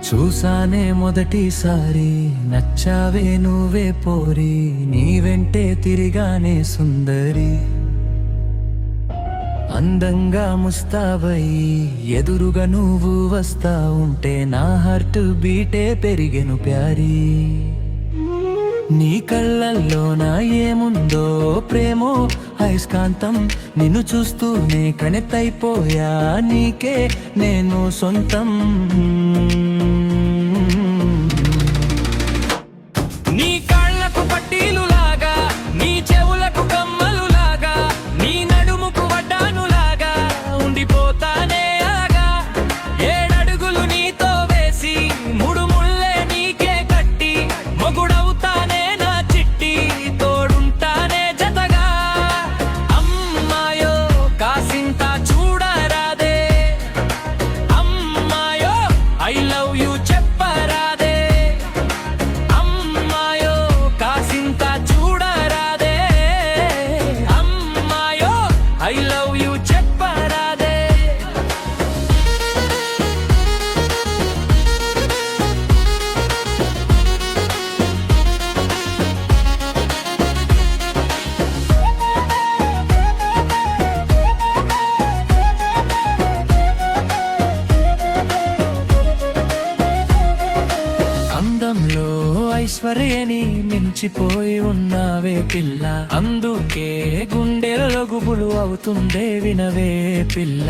చూసానే మొదటిసారి నచ్చావే నువ్వే పోరి, నీ వెంటే తిరిగానే సుందరి. అందంగా ముస్తాబయి ఎదురుగా నువ్వు వస్తా ఉంటే నా హార్ట్ బీటే పెరిగెను ప్యారీ. నీ కళ్ళల్లోన ఏముందో ప్రేమో అయస్కాంతం, నిన్ను చూస్తూనే కనెక్ట్ అయిపోయా, నీకే నేను సొంతం. నీ కాళ్ళకు పట్టీలు లాగా, నీ చెవులకు కమ్మలు లాగా, నీ నడుముకు వడ్డాను లాగా ఉండిపోతానే ఆగా. 7 అడుగులు నీతో వేసి 3 ముళ్ళే నీకే కట్టి మొగుడవుతానే నా చిట్టి, తోడుంటానే జతగా. అమ్మాయో కాసింత చూడరాదే, అమ్మాయో ఐ లవ్ యూ చెప్పరాదే, అమ్మాయో కాసింత చూడరాదే, అమ్మాయో ఐ లవ్ యూ చెప్పరాదే. అందంలో ఐశ్వర్యని మించిపోయి ఉన్నావే పిల్ల, అందుకే గుండెలలో గుబులు అవుతుందే వినవే పిల్ల.